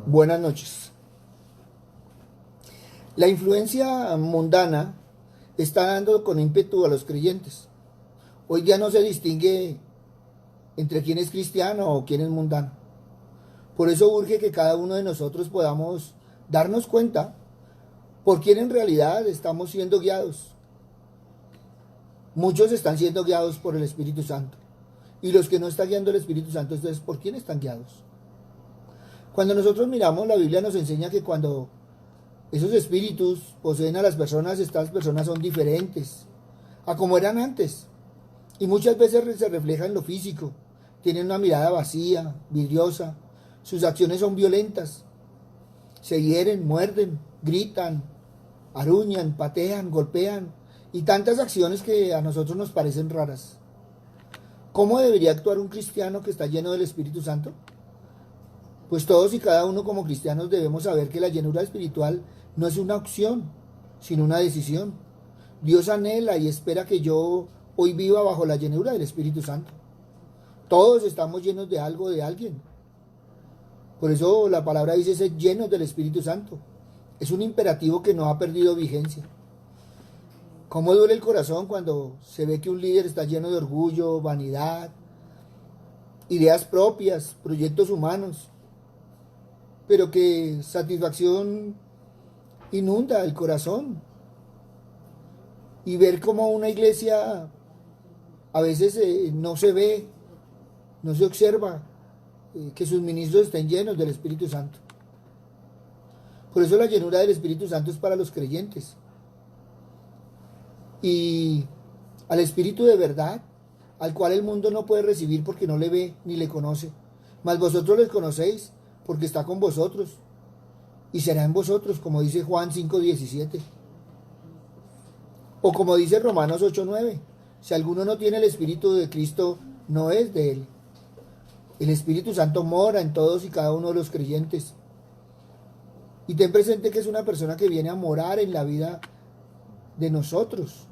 Buenas noches. La influencia mundana está dando con ímpetu a los creyentes. Hoy ya no se distingue entre quién es cristiano o quién es mundano. Por eso urge que cada uno de nosotros podamos darnos cuenta por quién en realidad estamos siendo guiados. Muchos están siendo guiados por el Espíritu Santo. Y los que no están guiando el Espíritu Santo, entonces, ¿por quién están guiados? Cuando nosotros miramos, la Biblia nos enseña que cuando esos espíritus poseen a las personas, estas personas son diferentes a como eran antes. Y muchas veces se refleja en lo físico. Tienen una mirada vacía, vidriosa. Sus acciones son violentas. Se hieren, muerden, gritan, aruñan, patean, golpean. Y tantas acciones que a nosotros nos parecen raras. ¿Cómo debería actuar un cristiano que está lleno del Espíritu Santo? Pues todos y cada uno como cristianos debemos saber que la llenura espiritual no es una opción, sino una decisión. Dios anhela y espera que yo hoy viva bajo la llenura del Espíritu Santo. Todos estamos llenos de algo, de alguien. Por eso la palabra dice ser llenos del Espíritu Santo. Es un imperativo que no ha perdido vigencia. ¿Cómo duele el corazón cuando se ve que un líder está lleno de orgullo, vanidad, ideas propias, proyectos humanos, pero que satisfacción inunda el corazón? Y ver cómo una iglesia a veces no se ve, no se observa que sus ministros estén llenos del Espíritu Santo. Por eso la llenura del Espíritu Santo es para los creyentes. Y al Espíritu de verdad, al cual el mundo no puede recibir porque no le ve ni le conoce. Mas vosotros les conocéis porque está con vosotros y será en vosotros, como dice Juan 5:17. O como dice Romanos 8:9. Si alguno no tiene el Espíritu de Cristo, no es de él. El Espíritu Santo mora en todos y cada uno de los creyentes. Y ten presente que es una persona que viene a morar en la vida de nosotros.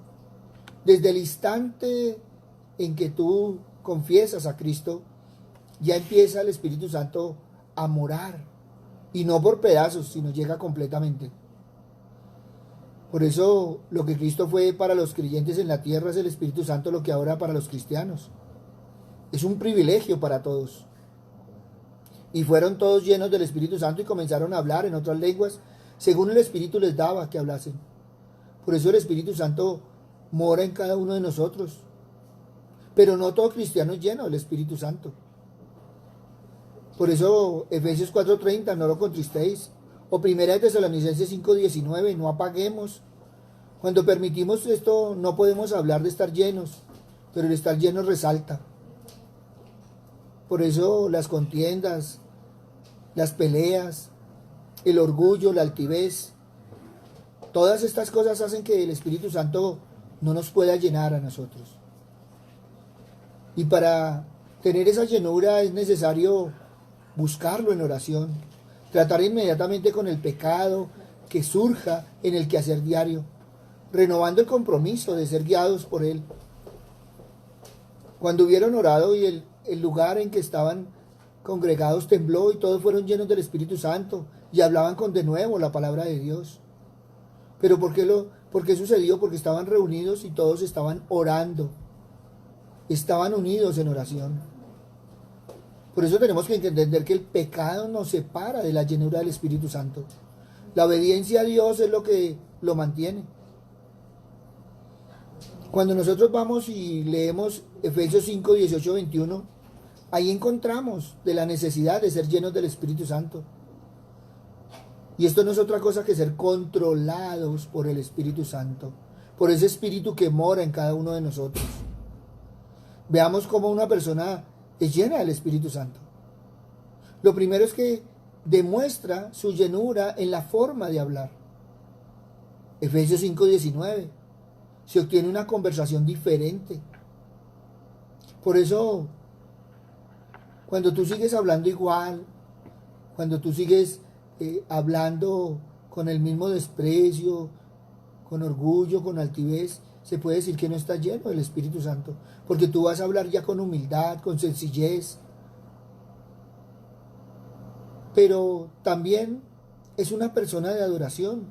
Desde el instante en que tú confiesas a Cristo, ya empieza el Espíritu Santo a morar. Y no por pedazos, sino llega completamente. Por eso lo que Cristo fue para los creyentes en la tierra es el Espíritu Santo lo que ahora para los cristianos. Es un privilegio para todos. Y fueron todos llenos del Espíritu Santo y comenzaron a hablar en otras lenguas, según el Espíritu les daba que hablasen. Por eso el Espíritu Santo mora en cada uno de nosotros. Pero no todo cristiano es lleno del Espíritu Santo. Por eso Efesios 4:30, no lo contristéis. O Primera de Tesalonicenses 5:19, no apaguemos. Cuando permitimos esto, no podemos hablar de estar llenos, pero el estar lleno resalta. Por eso las contiendas, las peleas, el orgullo, la altivez, todas estas cosas hacen que el Espíritu Santo no nos pueda llenar a nosotros. Y para tener esa llenura es necesario buscarlo en oración, tratar inmediatamente con el pecado que surja en el quehacer diario, renovando el compromiso de ser guiados por él. Cuando hubieron orado y el lugar en que estaban congregados tembló y todos fueron llenos del Espíritu Santo y hablaban con denuedo la palabra de Dios. ¿Pero por qué sucedió? Porque estaban reunidos y todos estaban orando. Estaban unidos en oración. Por eso tenemos que entender que el pecado nos separa de la llenura del Espíritu Santo. La obediencia a Dios es lo que lo mantiene. Cuando nosotros vamos y leemos Efesios 5:18-21, ahí encontramos de la necesidad de ser llenos del Espíritu Santo. Y esto no es otra cosa que ser controlados por el Espíritu Santo, por ese Espíritu que mora en cada uno de nosotros. Veamos cómo una persona es llena del Espíritu Santo. Lo primero es que demuestra su llenura en la forma de hablar. Efesios 5:19. Se obtiene una conversación diferente. Por eso, cuando tú sigues hablando igual, cuando tú sigues hablando con el mismo desprecio, con orgullo, con altivez, se puede decir que no estás lleno del Espíritu Santo, porque tú vas a hablar ya con humildad, con sencillez, pero también es una persona de adoración,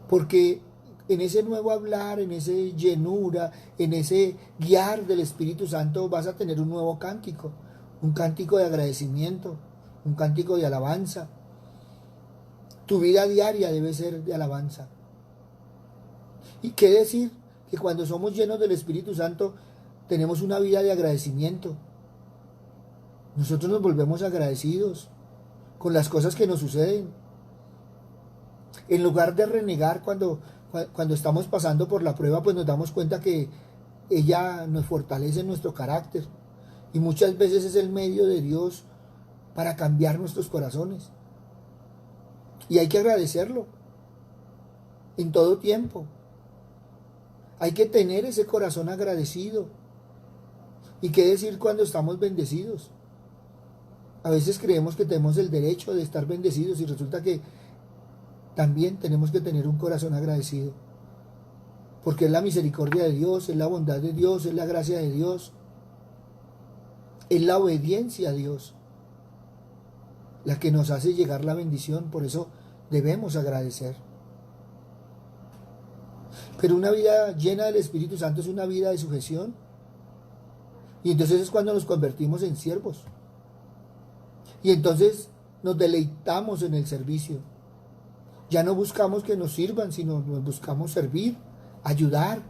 porque en ese nuevo hablar, en ese llenura, en ese guiar del Espíritu Santo vas a tener un nuevo cántico, un cántico de agradecimiento, un cántico de alabanza. Tu vida diaria debe ser de alabanza. ¿Y qué decir? Que cuando somos llenos del Espíritu Santo tenemos una vida de agradecimiento. Nosotros nos volvemos agradecidos con las cosas que nos suceden. En lugar de renegar cuando estamos pasando por la prueba, pues nos damos cuenta que ella nos fortalece nuestro carácter. Y muchas veces es el medio de Dios para cambiar nuestros corazones. Y hay que agradecerlo en todo tiempo. Hay que tener ese corazón agradecido. ¿Y qué decir cuando estamos bendecidos? A veces creemos que tenemos el derecho de estar bendecidos y resulta que también tenemos que tener un corazón agradecido. Porque es la misericordia de Dios, es la bondad de Dios, es la gracia de Dios, es la obediencia a Dios la que nos hace llegar la bendición. Por eso debemos agradecer. Pero una vida llena del Espíritu Santo es una vida de sujeción. Y entonces es cuando nos convertimos en siervos. Y entonces nos deleitamos en el servicio. Ya no buscamos que nos sirvan, sino nos buscamos servir, ayudar.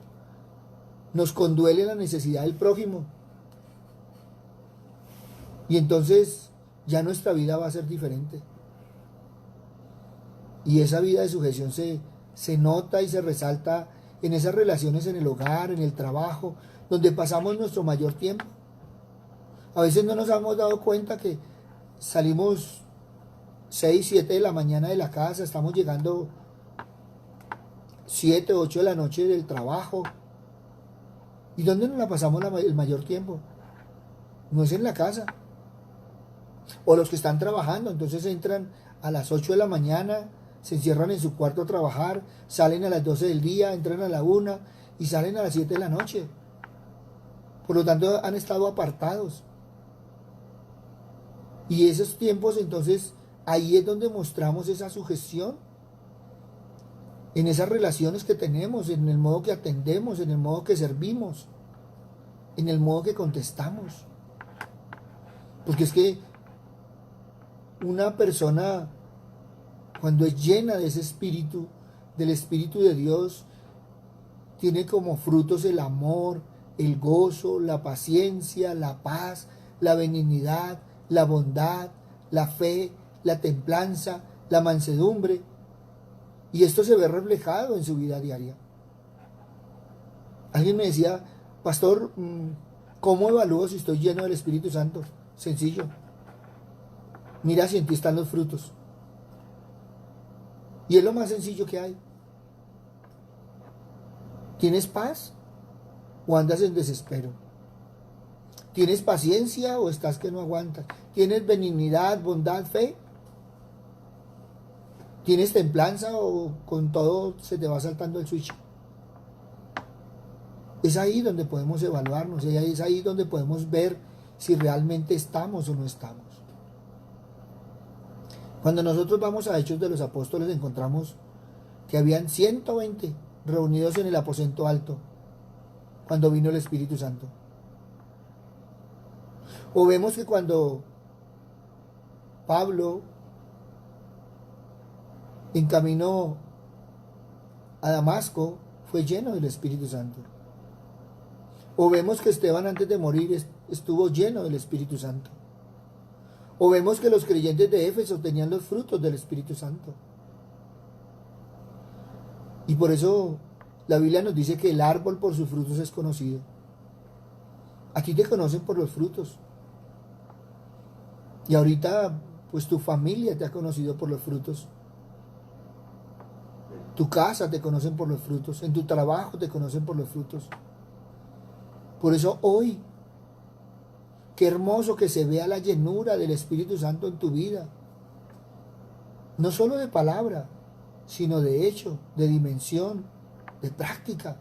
Nos conduele la necesidad del prójimo. Y entonces ya nuestra vida va a ser diferente. Y esa vida de sujeción se nota y se resalta en esas relaciones en el hogar, en el trabajo, donde pasamos nuestro mayor tiempo. A veces no nos hemos dado cuenta que salimos 6, 7 de la mañana de la casa, estamos llegando 7, 8 de la noche del trabajo. ¿Y dónde nos la pasamos el mayor tiempo? No es en la casa. O los que están trabajando, entonces entran a las 8 de la mañana, se encierran en su cuarto a trabajar, salen a las 12 del día, entran a la 1 y salen a las 7 de la noche. Por lo tanto, han estado apartados. Y esos tiempos, entonces, ahí es donde mostramos esa sujeción, en esas relaciones que tenemos, en el modo que atendemos, en el modo que servimos, en el modo que contestamos. Porque es que una persona, cuando es llena de ese espíritu, del Espíritu de Dios, tiene como frutos el amor, el gozo, la paciencia, la paz, la benignidad, la bondad, la fe, la templanza, la mansedumbre. Y esto se ve reflejado en su vida diaria. Alguien me decía, pastor, ¿cómo evalúo si estoy lleno del Espíritu Santo? Sencillo. Mira si en ti están los frutos. Y es lo más sencillo que hay. ¿Tienes paz o andas en desespero? ¿Tienes paciencia o estás que no aguantas? ¿Tienes benignidad, bondad, fe? ¿Tienes templanza o con todo se te va saltando el switch? Es ahí donde podemos evaluarnos, es ahí donde podemos ver si realmente estamos o no estamos. Cuando nosotros vamos a Hechos de los Apóstoles encontramos que habían 120 reunidos en el aposento alto cuando vino el Espíritu Santo. O vemos que cuando Pablo encaminó a Damasco fue lleno del Espíritu Santo. O vemos que Esteban antes de morir estuvo lleno del Espíritu Santo. O vemos que los creyentes de Éfeso tenían los frutos del Espíritu Santo. Y por eso la Biblia nos dice que el árbol por sus frutos es conocido. Aquí te conocen por los frutos. Y ahorita, pues tu familia te ha conocido por los frutos. Tu casa te conocen por los frutos. En tu trabajo te conocen por los frutos. Por eso hoy, qué hermoso que se vea la llenura del Espíritu Santo en tu vida. No solo de palabra, sino de hecho, de dimensión, de práctica.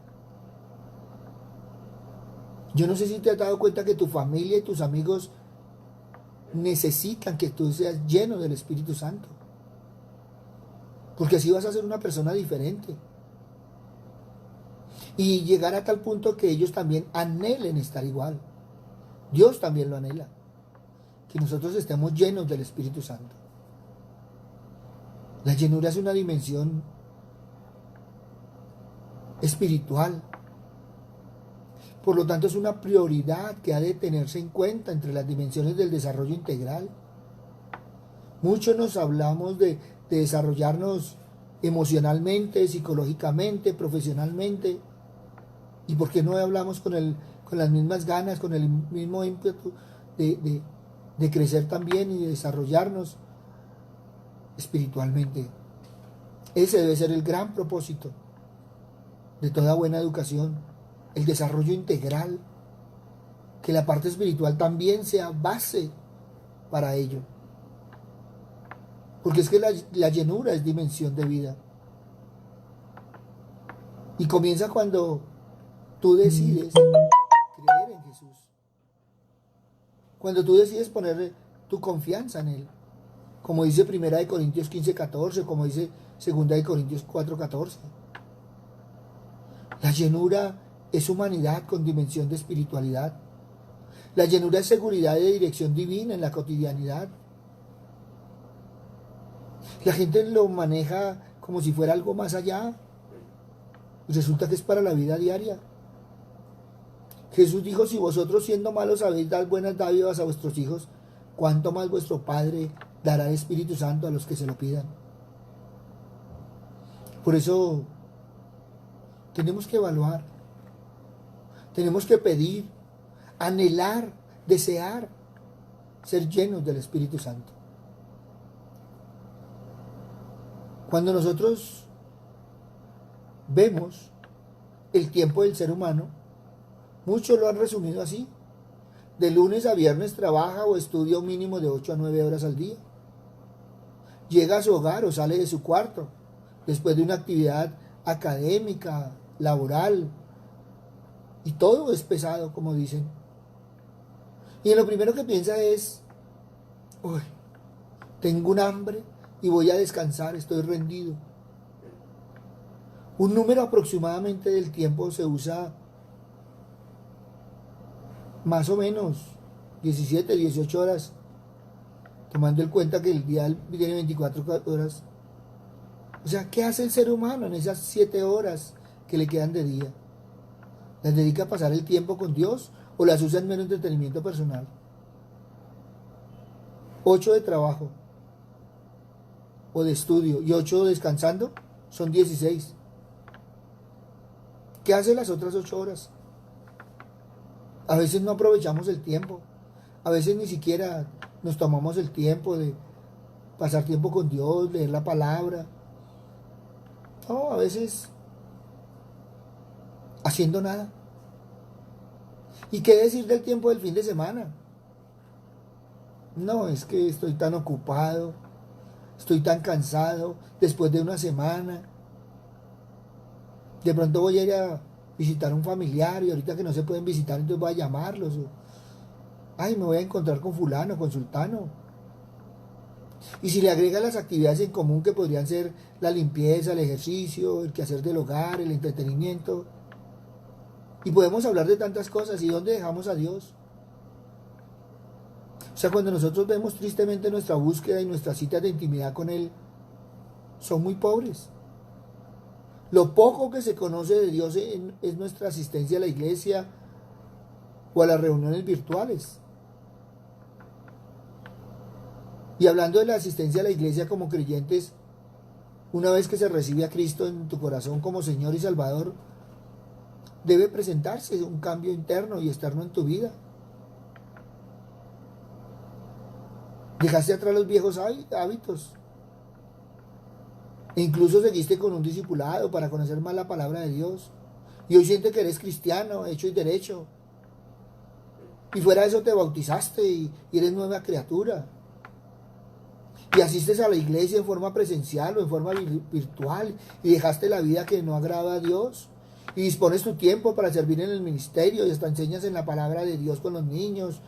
Yo no sé si te has dado cuenta que tu familia y tus amigos necesitan que tú seas lleno del Espíritu Santo. Porque así vas a ser una persona diferente. Y llegar a tal punto que ellos también anhelen estar igual. Dios también lo anhela. Que nosotros estemos llenos del Espíritu Santo. La llenura es una dimensión espiritual. Por lo tanto, es una prioridad que ha de tenerse en cuenta entre las dimensiones del desarrollo integral. Muchos nos hablamos de desarrollarnos emocionalmente, psicológicamente, profesionalmente. ¿Y por qué no hablamos con las mismas ganas, con el mismo ímpetu de crecer también y de desarrollarnos espiritualmente? Ese debe ser el gran propósito de toda buena educación. El desarrollo integral, que la parte espiritual también sea base para ello. Porque es que la llenura es dimensión de vida. Y comienza cuando tú decides creer en Jesús. Cuando tú decides poner tu confianza en Él. Como dice 1 Corintios 15:14, como dice 2 Corintios 4:14. La llenura es humanidad con dimensión de espiritualidad. La llenura es seguridad de dirección divina en la cotidianidad. La gente lo maneja como si fuera algo más allá. Y resulta que es para la vida diaria. Jesús dijo, si vosotros siendo malos sabéis dar buenas dádivas a vuestros hijos, ¿cuánto más vuestro Padre dará el Espíritu Santo a los que se lo pidan? Por eso tenemos que evaluar. Tenemos que pedir, anhelar, desear ser llenos del Espíritu Santo. Cuando nosotros vemos el tiempo del ser humano, muchos lo han resumido así. De lunes a viernes trabaja o estudia un mínimo de 8 a 9 horas al día. Llega a su hogar o sale de su cuarto después de una actividad académica, laboral, y todo es pesado, como dicen. Y lo primero que piensa es, uy, tengo un hambre y voy a descansar, estoy rendido. Un número aproximadamente del tiempo se usa más o menos 17, 18 horas, tomando en cuenta que el día tiene 24 horas. O sea, ¿qué hace el ser humano en esas 7 horas que le quedan de día? ¿Las dedica a pasar el tiempo con Dios o las usa en mero entretenimiento personal? 8 de trabajo o de estudio y 8 descansando son 16. ¿Qué hace las otras 8 horas? A veces no aprovechamos el tiempo. A veces ni siquiera nos tomamos el tiempo de pasar tiempo con Dios, leer la palabra. No, a veces haciendo nada. ¿Y qué decir del tiempo del fin de semana? No, es que estoy tan ocupado, estoy tan cansado después de una semana. De pronto voy a ir a visitar a un familiar y ahorita que no se pueden visitar, entonces voy a llamarlos. Ay, me voy a encontrar con fulano, con sultano. Y si le agrega las actividades en común que podrían ser la limpieza, el ejercicio, el quehacer del hogar, el entretenimiento. Y podemos hablar de tantas cosas. ¿Y dónde dejamos a Dios? O sea, cuando nosotros vemos tristemente nuestra búsqueda y nuestras citas de intimidad con Él, son muy pobres. Lo poco que se conoce de Dios es nuestra asistencia a la iglesia o a las reuniones virtuales. Y hablando de la asistencia a la iglesia como creyentes, una vez que se recibe a Cristo en tu corazón como Señor y Salvador, debe presentarse un cambio interno y externo en tu vida. Dejaste atrás los viejos hábitos. E incluso seguiste con un discipulado para conocer más la palabra de Dios. Y hoy sientes que eres cristiano, hecho y derecho. Y fuera de eso te bautizaste y eres nueva criatura. Y asistes a la iglesia en forma presencial o en forma virtual. Y dejaste la vida que no agrada a Dios. Y dispones tu tiempo para servir en el ministerio. Y hasta enseñas en la palabra de Dios con los niños.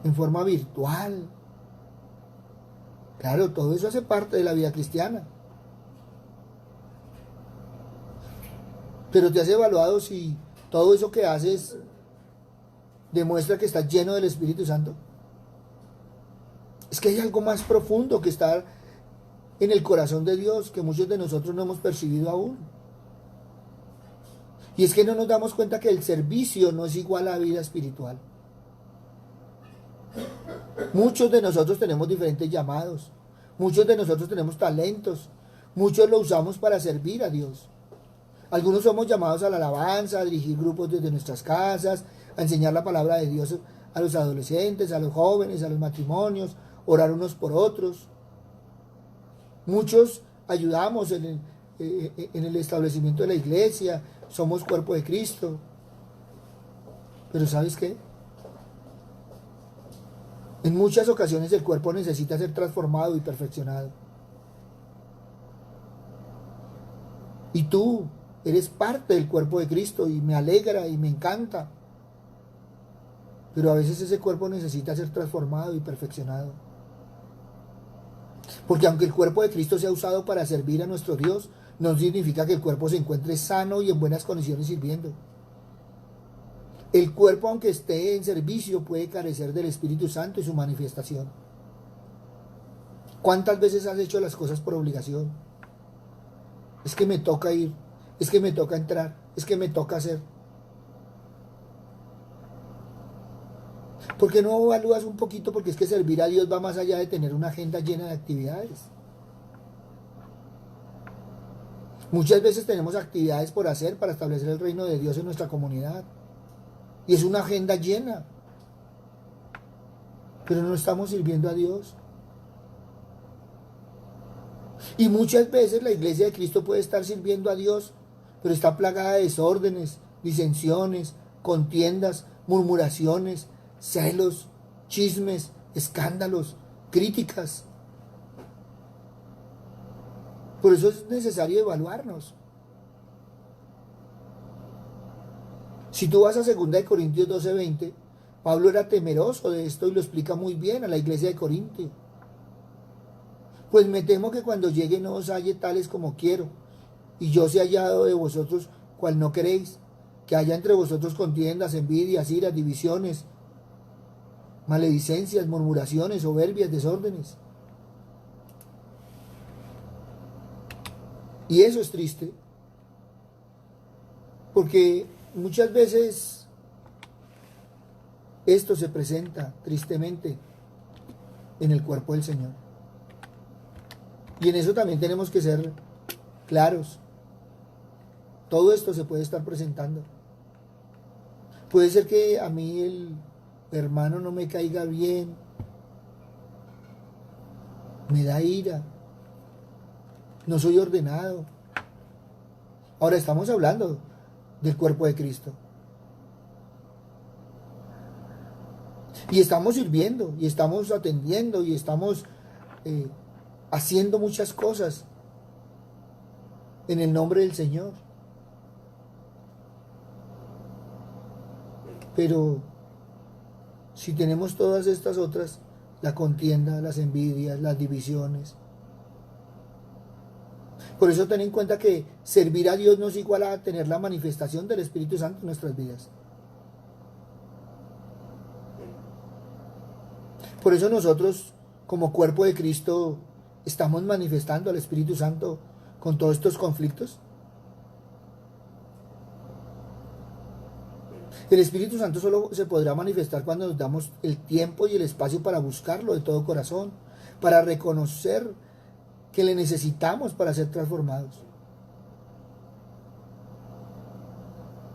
en forma virtual. Claro, todo eso hace parte de la vida cristiana. Pero ¿te has evaluado si todo eso que haces demuestra que estás lleno del Espíritu Santo? Es que hay algo más profundo que está en el corazón de Dios que muchos de nosotros no hemos percibido aún. Y es que no nos damos cuenta que el servicio no es igual a la vida espiritual. Muchos de nosotros tenemos diferentes llamados. Muchos de nosotros tenemos talentos. Muchos lo usamos para servir a Dios. Algunos somos llamados a la alabanza, a dirigir grupos desde nuestras casas, a enseñar la palabra de Dios a los adolescentes, a los jóvenes, a los matrimonios, orar unos por otros. Muchos ayudamos en el establecimiento de la iglesia, somos cuerpo de Cristo. Pero ¿sabes qué? En muchas ocasiones el cuerpo necesita ser transformado y perfeccionado. Y tú eres parte del cuerpo de Cristo y me alegra y me encanta. Pero a veces ese cuerpo necesita ser transformado y perfeccionado. Porque aunque el cuerpo de Cristo sea usado para servir a nuestro Dios, no significa que el cuerpo se encuentre sano y en buenas condiciones sirviendo. El cuerpo, aunque esté en servicio, puede carecer del Espíritu Santo y su manifestación. ¿Cuántas veces has hecho las cosas por obligación? Es que me toca ir, es que me toca entrar, es que me toca hacer. ¿Por qué no evalúas un poquito? Porque es que servir a Dios va más allá de tener una agenda llena de actividades. Muchas veces tenemos actividades por hacer para establecer el reino de Dios en nuestra comunidad. Y es una agenda llena. Pero no estamos sirviendo a Dios. Y muchas veces la iglesia de Cristo puede estar sirviendo a Dios, pero está plagada de desórdenes, disensiones, contiendas, murmuraciones, celos, chismes, escándalos, críticas. Por eso es necesario evaluarnos. Si tú vas a 2 Corintios 12:20, Pablo era temeroso de esto y lo explica muy bien a la iglesia de Corintio. Pues me temo que cuando llegue no os halle tales como quiero, y yo sea hallado de vosotros cual no queréis, que haya entre vosotros contiendas, envidias, iras, divisiones, maledicencias, murmuraciones, soberbias, desórdenes. Y eso es triste, porque muchas veces esto se presenta tristemente en el cuerpo del Señor. Y en eso también tenemos que ser claros. Todo esto se puede estar presentando. Puede ser que a mí el hermano no me caiga bien, me da ira, no soy ordenado. Ahora estamos hablando del cuerpo de Cristo. Y estamos sirviendo, y estamos atendiendo, y estamos haciendo muchas cosas en el nombre del Señor. Pero si tenemos todas estas otras, la contienda, las envidias, las divisiones. Por eso ten en cuenta que servir a Dios no es igual a tener la manifestación del Espíritu Santo en nuestras vidas. Por eso nosotros, como cuerpo de Cristo, estamos manifestando al Espíritu Santo con todos estos conflictos. El Espíritu Santo solo se podrá manifestar cuando nos damos el tiempo y el espacio para buscarlo de todo corazón, para reconocer que le necesitamos para ser transformados.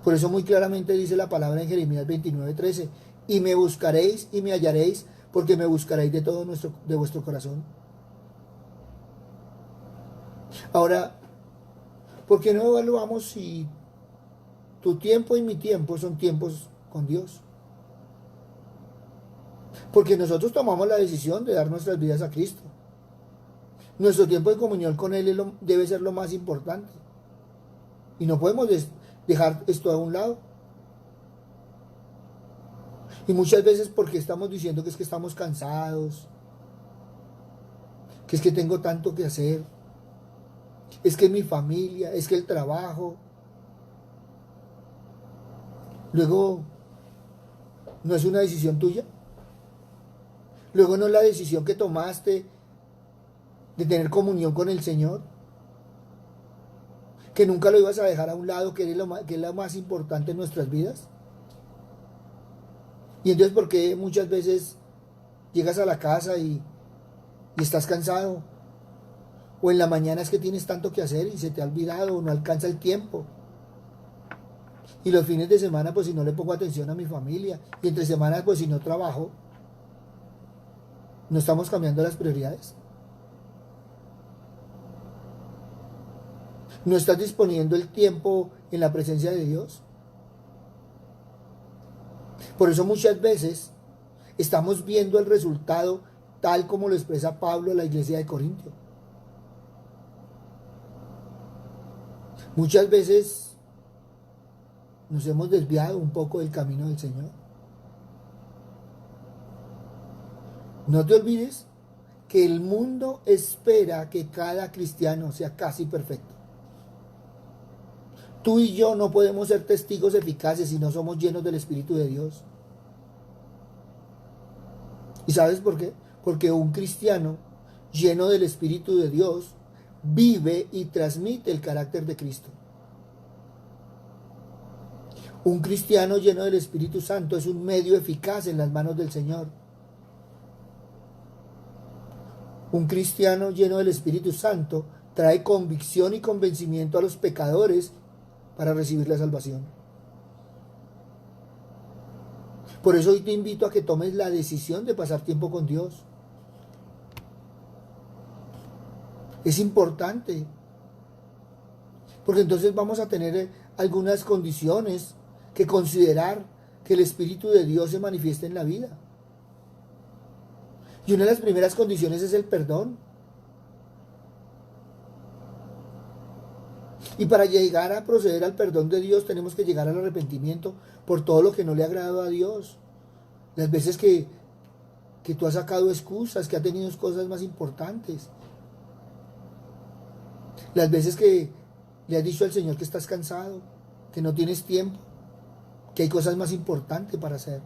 Por eso muy claramente dice la palabra en Jeremías 29:13, y me buscaréis y me hallaréis, porque me buscaréis de vuestro corazón. Ahora, ¿por qué no evaluamos si tu tiempo y mi tiempo son tiempos con Dios? Porque nosotros tomamos la decisión de dar nuestras vidas a Cristo. Nuestro tiempo de comunión con Él debe ser lo más importante. Y no podemos dejar esto a un lado. Y muchas veces porque estamos diciendo que es que estamos cansados, que es que tengo tanto que hacer, es que mi familia, es que el trabajo. Luego, ¿no es una decisión tuya? Luego, ¿no es la decisión que tomaste de tener comunión con el Señor? Que nunca lo ibas a dejar a un lado, que es lo más importante en nuestras vidas. Y entonces, ¿por qué muchas veces llegas a la casa y estás cansado? O en la mañana es que tienes tanto que hacer y se te ha olvidado o no alcanza el tiempo. Y los fines de semana, pues si no le pongo atención a mi familia. Y entre semanas, pues si no trabajo. ¿No estamos cambiando las prioridades? ¿No estás disponiendo el tiempo en la presencia de Dios? Por eso muchas veces estamos viendo el resultado tal como lo expresa Pablo a la iglesia de Corintio. Muchas veces nos hemos desviado un poco del camino del Señor. No te olvides que el mundo espera que cada cristiano sea casi perfecto. Tú y yo no podemos ser testigos eficaces si no somos llenos del Espíritu de Dios. ¿Y sabes por qué? Porque un cristiano lleno del Espíritu de Dios vive y transmite el carácter de Cristo. Un cristiano lleno del Espíritu Santo es un medio eficaz en las manos del Señor. Un cristiano lleno del Espíritu Santo trae convicción y convencimiento a los pecadores para recibir la salvación. Por eso hoy te invito a que tomes la decisión de pasar tiempo con Dios. Es importante, porque entonces vamos a tener algunas condiciones que considerar que el Espíritu de Dios se manifieste en la vida. Y una de las primeras condiciones es el perdón. Y para llegar a proceder al perdón de Dios tenemos que llegar al arrepentimiento por todo lo que no le ha agradado a Dios. Las veces que tú has sacado excusas, que has tenido cosas más importantes. Las veces que le has dicho al Señor que estás cansado, que no tienes tiempo, que hay cosas más importantes para hacer.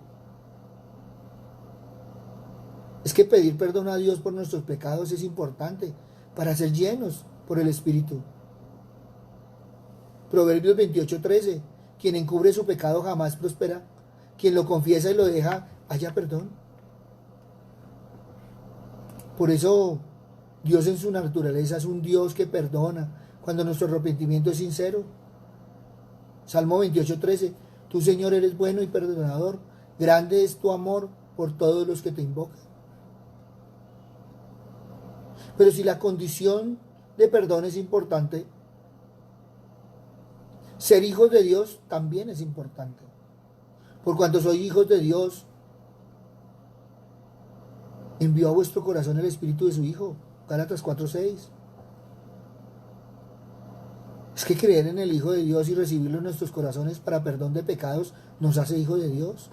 Es que pedir perdón a Dios por nuestros pecados es importante para ser llenos por el Espíritu. Proverbios 28:13. Quien encubre su pecado jamás prospera. Quien lo confiesa y lo deja, halla perdón. Por eso Dios en su naturaleza es un Dios que perdona cuando nuestro arrepentimiento es sincero. Salmo 28:13. Tú, Señor, eres bueno y perdonador. Grande es tu amor por todos los que te invocan. Pero si la condición de perdón es importante, ser hijos de Dios también es importante. Por cuanto sois hijos de Dios, envió a vuestro corazón el Espíritu de su Hijo. Gálatas 4:6. Es que creer en el Hijo de Dios y recibirlo en nuestros corazones para perdón de pecados nos hace hijos de Dios.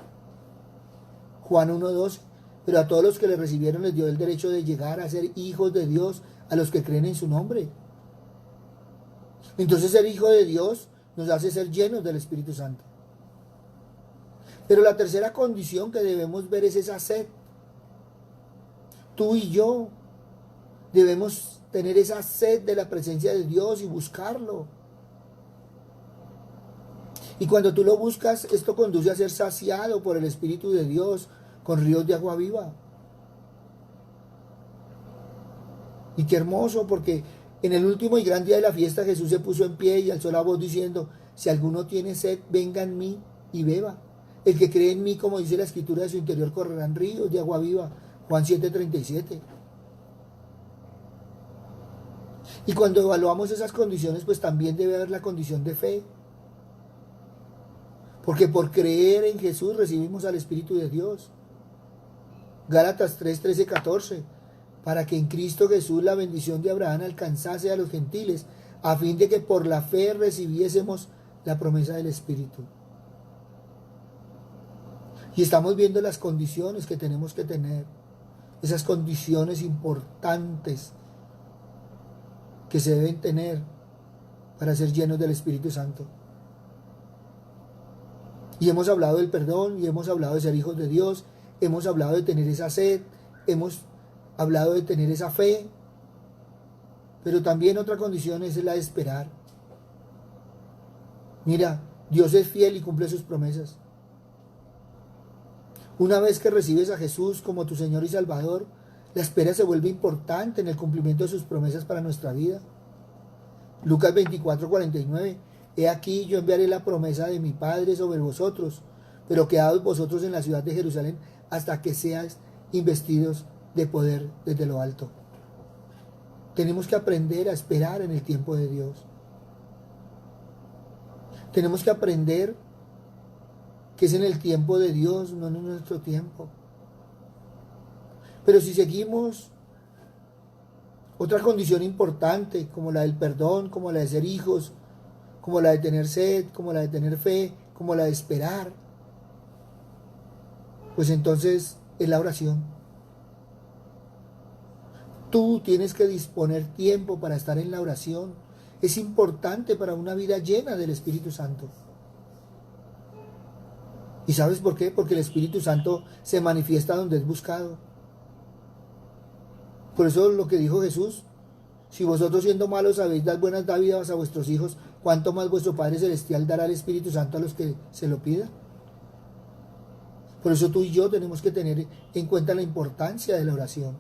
Juan 1:12. Pero a todos los que le recibieron les dio el derecho de llegar a ser hijos de Dios, a los que creen en su nombre. Entonces ser hijo de Dios nos hace ser llenos del Espíritu Santo. Pero la tercera condición que debemos ver es esa sed. Tú y yo debemos tener esa sed de la presencia de Dios y buscarlo. Y cuando tú lo buscas, esto conduce a ser saciado por el Espíritu de Dios con ríos de agua viva. Y qué hermoso, porque en el último y gran día de la fiesta Jesús se puso en pie y alzó la voz diciendo: si alguno tiene sed, venga en mí y beba. El que cree en mí, como dice la Escritura, de su interior correrán ríos de agua viva. Juan 7:37. Y cuando evaluamos esas condiciones, pues también debe haber la condición de fe. Porque por creer en Jesús recibimos al Espíritu de Dios. Gálatas 3:13-14. Para que en Cristo Jesús la bendición de Abraham alcanzase a los gentiles, a fin de que por la fe recibiésemos la promesa del Espíritu. Y estamos viendo las condiciones que tenemos que tener, esas condiciones importantes que se deben tener para ser llenos del Espíritu Santo. Y hemos hablado del perdón, y hemos hablado de ser hijos de Dios, hemos hablado de tener esa sed, hemos hablado de tener esa fe, pero también otra condición es la de esperar. Mira, Dios es fiel y cumple sus promesas. Una vez que recibes a Jesús como tu Señor y Salvador, la espera se vuelve importante en el cumplimiento de sus promesas para nuestra vida. Lucas 24:49. He aquí yo enviaré la promesa de mi Padre sobre vosotros, pero quedaos vosotros en la ciudad de Jerusalén hasta que seáis investidos de poder desde lo alto. Tenemos que aprender a esperar en el tiempo de Dios. Tenemos que aprender que es en el tiempo de Dios, no en nuestro tiempo. Pero si seguimos otra condición importante, como la del perdón, como la de ser hijos, como la de tener sed, como la de tener fe, como la de esperar, pues entonces es la oración. Tú tienes que disponer tiempo para estar en la oración. Es importante para una vida llena del Espíritu Santo. ¿Y sabes por qué? Porque el Espíritu Santo se manifiesta donde es buscado. Por eso lo que dijo Jesús: si vosotros siendo malos sabéis dar buenas dádivas a vuestros hijos, ¿cuánto más vuestro Padre Celestial dará el Espíritu Santo a los que se lo pidan? Por eso tú y yo tenemos que tener en cuenta la importancia de la oración.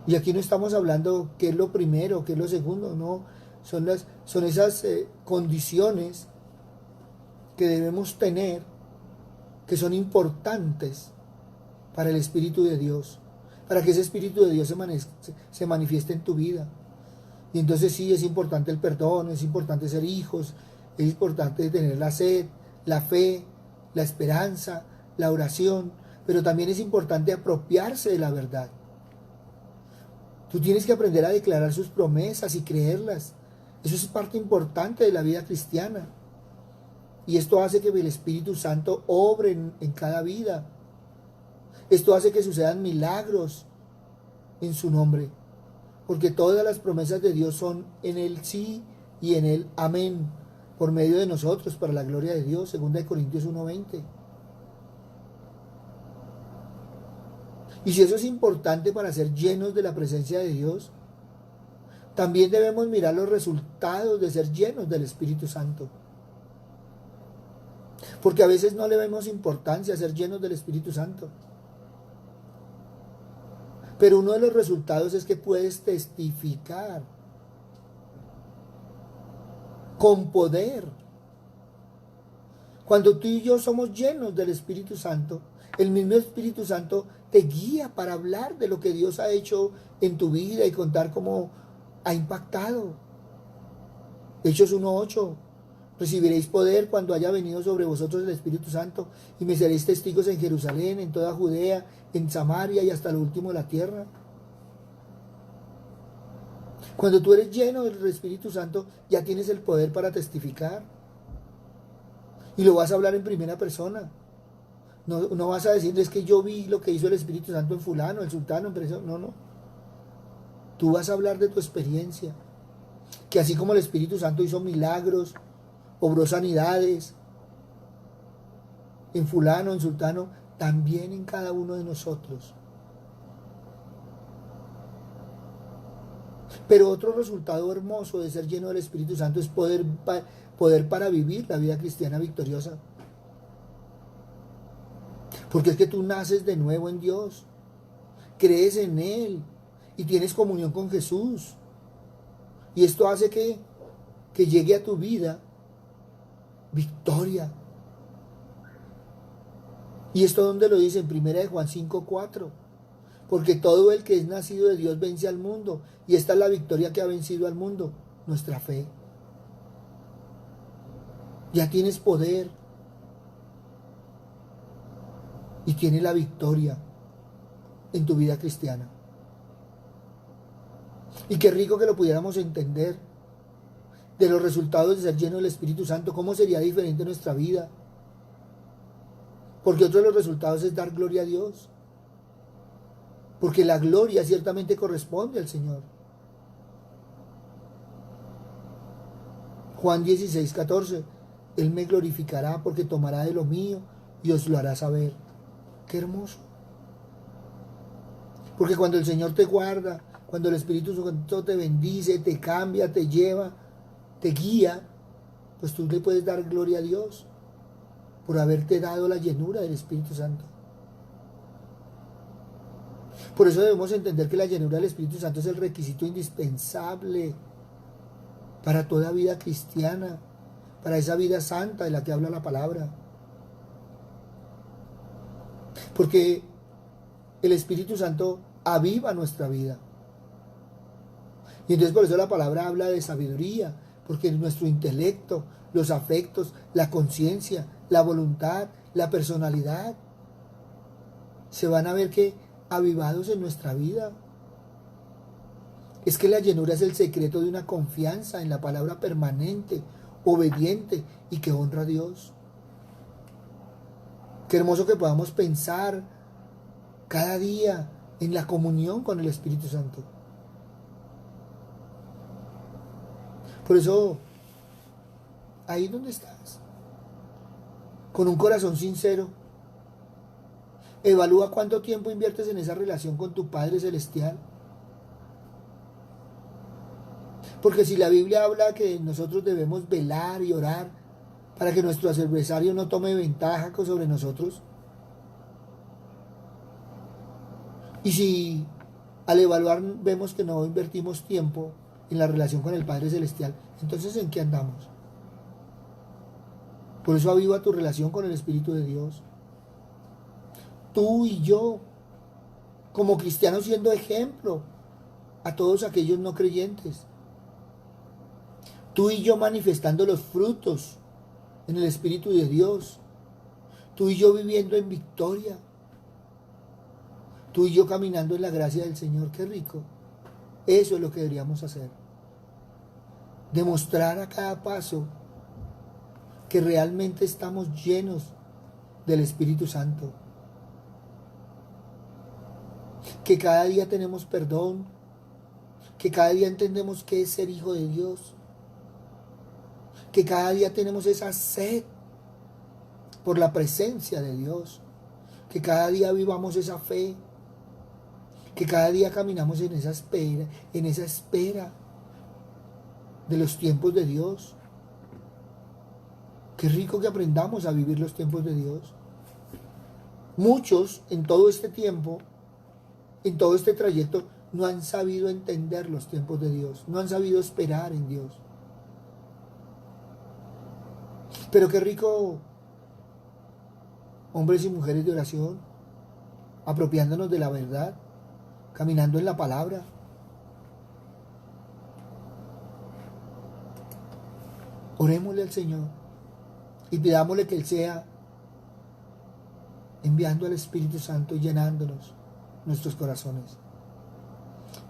Y aquí no estamos hablando qué es lo primero, qué es lo segundo, no. Son esas condiciones que debemos tener, que son importantes para el Espíritu de Dios, para que ese Espíritu de Dios se manifieste en tu vida. Y entonces sí, es importante el perdón, es importante ser hijos, es importante tener la sed, la fe, la esperanza, la oración, pero también es importante apropiarse de la verdad. Tú tienes que aprender a declarar sus promesas y creerlas. Eso es parte importante de la vida cristiana. Y esto hace que el Espíritu Santo obre en cada vida. Esto hace que sucedan milagros en su nombre. Porque todas las promesas de Dios son en el sí y en el amén, por medio de nosotros, para la gloria de Dios. 2 Corintios 1:20. Y si eso es importante para ser llenos de la presencia de Dios, también debemos mirar los resultados de ser llenos del Espíritu Santo. Porque a veces no le vemos importancia a ser llenos del Espíritu Santo. Pero uno de los resultados es que puedes testificar con poder. Cuando tú y yo somos llenos del Espíritu Santo, el mismo Espíritu Santo te guía para hablar de lo que Dios ha hecho en tu vida y contar cómo ha impactado. Hechos 1:8. Recibiréis poder cuando haya venido sobre vosotros el Espíritu Santo, y me seréis testigos en Jerusalén, en toda Judea, en Samaria y hasta lo último de la tierra. Cuando tú eres lleno del Espíritu Santo, ya tienes el poder para testificar. Y lo vas a hablar en primera persona. No vas a decir, es que yo vi lo que hizo el Espíritu Santo en fulano, el sultano, en persona. No. Tú vas a hablar de tu experiencia. Que así como el Espíritu Santo hizo milagros, obró sanidades en fulano, en sultano, también en cada uno de nosotros. Pero otro resultado hermoso de ser lleno del Espíritu Santo es poder para vivir la vida cristiana victoriosa. Porque es que tú naces de nuevo en Dios, crees en Él y tienes comunión con Jesús. Y esto hace que llegue a tu vida victoria. ¿Y esto dónde lo dice? En 1 Juan 5:4. Porque todo el que es nacido de Dios vence al mundo. Y esta es la victoria que ha vencido al mundo, nuestra fe. Ya tienes poder. Y tienes la victoria en tu vida cristiana. Y qué rico que lo pudiéramos entender. de los resultados de ser lleno del Espíritu Santo, ¿cómo sería diferente nuestra vida? Porque otro de los resultados es dar gloria a Dios. Porque la gloria ciertamente corresponde al Señor. Juan 16, 14. Él me glorificará porque tomará de lo mío y os lo hará saber. Qué hermoso. Porque cuando el Señor te guarda, cuando el Espíritu Santo te bendice, te cambia, te lleva, te guía, pues tú le puedes dar gloria a Dios por haberte dado la llenura del Espíritu Santo. Por eso debemos entender que la llenura del Espíritu Santo es el requisito indispensable para toda vida cristiana, para esa vida santa de la que habla la palabra. Porque el Espíritu Santo aviva nuestra vida. Y entonces por eso la palabra habla de sabiduría, porque nuestro intelecto, los afectos, la conciencia, la voluntad, la personalidad, se van a ver que avivados en nuestra vida. Es que la llenura es el secreto de una confianza en la palabra permanente, obediente y que honra a Dios. Qué hermoso que podamos pensar cada día en la comunión con el Espíritu Santo. Por eso, ahí donde estás, con un corazón sincero, evalúa cuánto tiempo inviertes en esa relación con tu Padre Celestial. Porque si la Biblia habla que nosotros debemos velar y orar para que nuestro adversario no tome ventaja sobre nosotros, y si al evaluar vemos que no invertimos tiempo en la relación con el Padre Celestial, entonces ¿en qué andamos? Por eso aviva tu relación con el Espíritu de Dios. Tú y yo, como cristianos, siendo ejemplo a todos aquellos no creyentes. Tú y yo manifestando los frutos en el Espíritu de Dios. Tú y yo viviendo en victoria. Tú y yo caminando en la gracia del Señor. Qué rico. Eso es lo que deberíamos hacer. Demostrar a cada paso que realmente estamos llenos del Espíritu Santo. Que cada día tenemos perdón. Que cada día entendemos qué es ser hijo de Dios. Que cada día tenemos esa sed por la presencia de Dios. Que cada día vivamos esa fe. Que cada día caminamos en esa espera de los tiempos de Dios. Qué rico que aprendamos a vivir los tiempos de Dios. Muchos en todo este tiempo, en todo este trayecto, no han sabido entender los tiempos de Dios, no han sabido esperar en Dios. Pero qué rico, hombres y mujeres de oración, apropiándonos de la verdad, caminando en la palabra. Orémosle al Señor y pidámosle que Él sea enviando al Espíritu Santo y llenándonos nuestros corazones.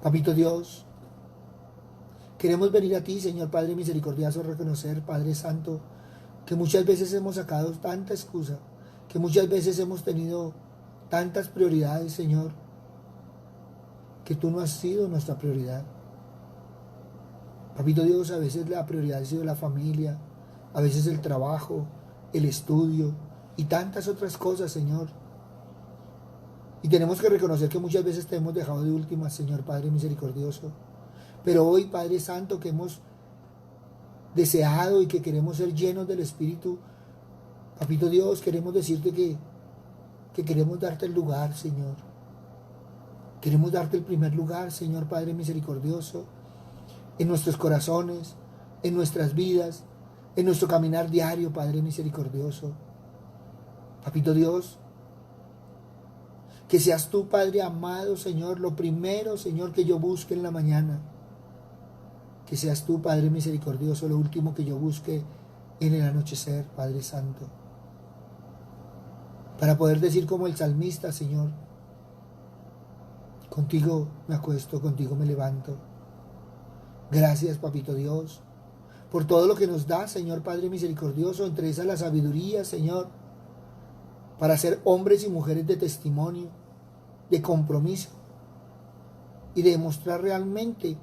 Papito Dios, queremos venir a ti, Señor Padre misericordioso, reconocer, Padre Santo, que muchas veces hemos sacado tanta excusa, que muchas veces hemos tenido tantas prioridades, Señor, que tú no has sido nuestra prioridad. Papito Dios, a veces la prioridad ha sido la familia, a veces el trabajo, el estudio y tantas otras cosas, Señor. Y tenemos que reconocer que muchas veces te hemos dejado de últimas, Señor Padre misericordioso. Pero hoy, Padre Santo, que hemos deseado y que queremos ser llenos del Espíritu, Papito Dios, queremos decirte que queremos darte el lugar, Señor. Queremos darte el primer lugar, Señor Padre misericordioso, en nuestros corazones, en nuestras vidas, en nuestro caminar diario, Padre misericordioso. Papito Dios, que seas tú, Padre amado, Señor, lo primero, Señor, que yo busque en la mañana. Que seas tú, Padre misericordioso, lo último que yo busque en el anochecer, Padre Santo. Para poder decir como el salmista, Señor, contigo me acuesto, contigo me levanto. Gracias, Papito Dios, por todo lo que nos da, Señor Padre misericordioso, entre esas la sabiduría, Señor, para ser hombres y mujeres de testimonio, de compromiso y de demostrar realmente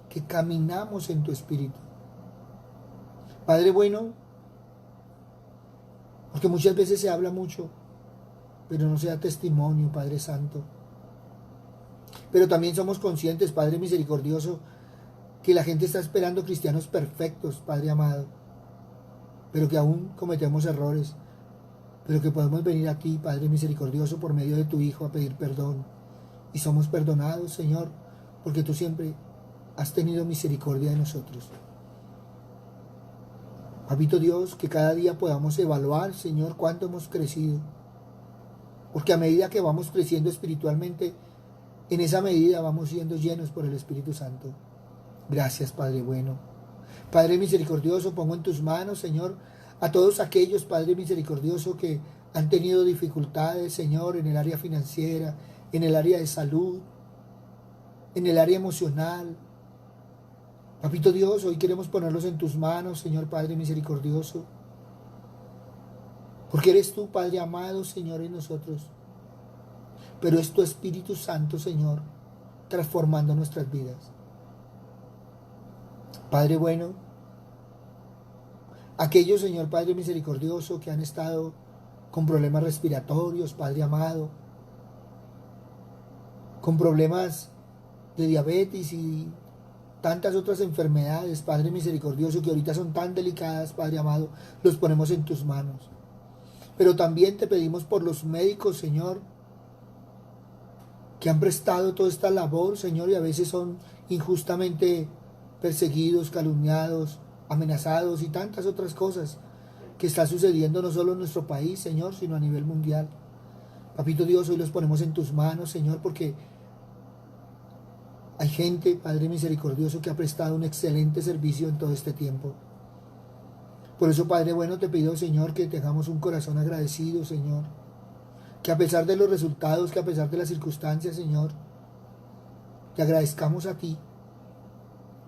que caminamos en tu Espíritu. Padre bueno, porque muchas veces se habla mucho, pero no se da testimonio, Padre Santo. Pero también somos conscientes, Padre misericordioso, que la gente está esperando cristianos perfectos, Padre amado, pero que aún cometemos errores, pero que podemos venir a ti, Padre misericordioso, por medio de tu Hijo a pedir perdón. Y somos perdonados, Señor, porque tú siempre has tenido misericordia de nosotros. Papito Dios, que cada día podamos evaluar, Señor, cuánto hemos crecido. Porque a medida que vamos creciendo espiritualmente, en esa medida vamos siendo llenos por el Espíritu Santo. Gracias, Padre bueno. Padre misericordioso, pongo en tus manos, Señor, a todos aquellos, Padre misericordioso, que han tenido dificultades, Señor, en el área financiera, en el área de salud, en el área emocional. Papito Dios, hoy queremos ponerlos en tus manos, Señor Padre misericordioso, porque eres tú, Padre amado, Señor, en nosotros. Pero es tu Espíritu Santo, Señor, transformando nuestras vidas. Padre bueno, aquellos, Señor Padre misericordioso, que han estado con problemas respiratorios, Padre amado, con problemas de diabetes y tantas otras enfermedades, Padre misericordioso, que ahorita son tan delicadas, Padre amado, los ponemos en tus manos. Pero también te pedimos por los médicos, Señor, que han prestado toda esta labor, Señor, y a veces son injustamente perseguidos, calumniados, amenazados y tantas otras cosas que está sucediendo no solo en nuestro país, Señor, sino a nivel mundial. Papito Dios, hoy los ponemos en tus manos, Señor, porque hay gente, Padre misericordioso, que ha prestado un excelente servicio en todo este tiempo. Por eso, Padre bueno, te pido, Señor, que tengamos un corazón agradecido, Señor. Que a pesar de los resultados, que a pesar de las circunstancias, Señor, te agradezcamos a ti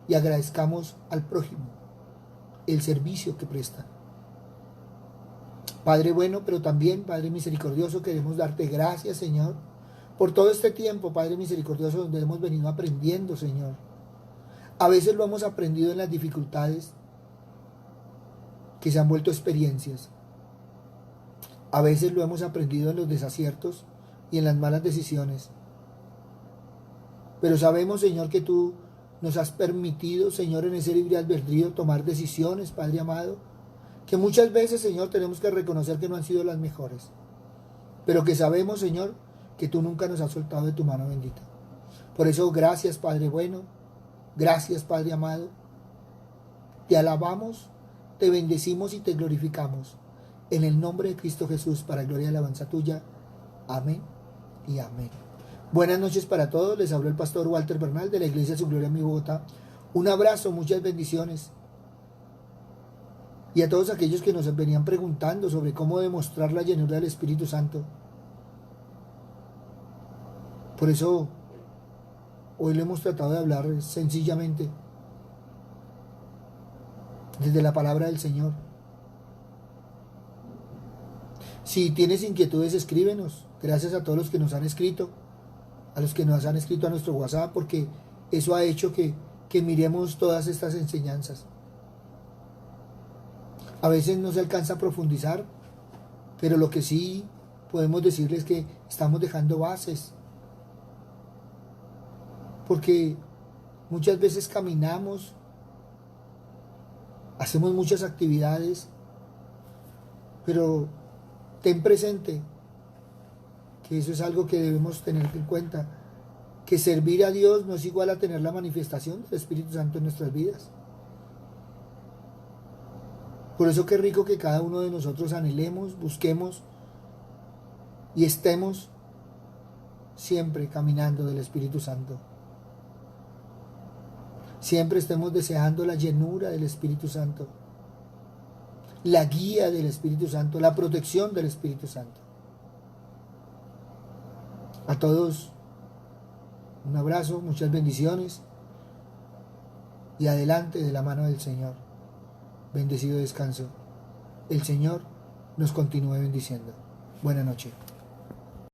y agradezcamos al prójimo el servicio que presta. Padre bueno, pero también, Padre misericordioso, queremos darte gracias, Señor, por todo este tiempo, Padre misericordioso, donde hemos venido aprendiendo, Señor. A veces lo hemos aprendido en las dificultades que se han vuelto experiencias. A veces lo hemos aprendido en los desaciertos y en las malas decisiones. Pero sabemos, Señor, que tú nos has permitido, Señor, en ese libre albedrío tomar decisiones, Padre amado, que muchas veces, Señor, tenemos que reconocer que no han sido las mejores. Pero que sabemos, Señor, que tú nunca nos has soltado de tu mano bendita. Por eso, gracias, Padre bueno. Gracias, Padre amado. Te alabamos, te bendecimos y te glorificamos. En el nombre de Cristo Jesús, para gloria y alabanza tuya. Amén y amén. Buenas noches para todos. Les habló el pastor Walter Bernal de la Iglesia Su Gloria en mi Bogotá. Un abrazo, muchas bendiciones. Y a todos aquellos que nos venían preguntando sobre cómo demostrar la llenura del Espíritu Santo. Por eso, hoy le hemos tratado de hablar sencillamente desde la palabra del Señor. Si tienes inquietudes, escríbenos. Gracias a todos los que nos han escrito, a los que nos han escrito a nuestro WhatsApp, porque eso ha hecho que miremos todas estas enseñanzas. A veces no se alcanza a profundizar, pero lo que sí podemos decirles es que estamos dejando bases. Porque muchas veces caminamos, hacemos muchas actividades, pero ten presente que eso es algo que debemos tener en cuenta, que servir a Dios no es igual a tener la manifestación del Espíritu Santo en nuestras vidas. Por eso qué rico que cada uno de nosotros anhelemos, busquemos y estemos siempre caminando del Espíritu Santo. Siempre estemos deseando la llenura del Espíritu Santo, la guía del Espíritu Santo, la protección del Espíritu Santo. A todos un abrazo, muchas bendiciones y adelante de la mano del Señor. bendecido descanso. El Señor nos continúe bendiciendo. Buenas noches.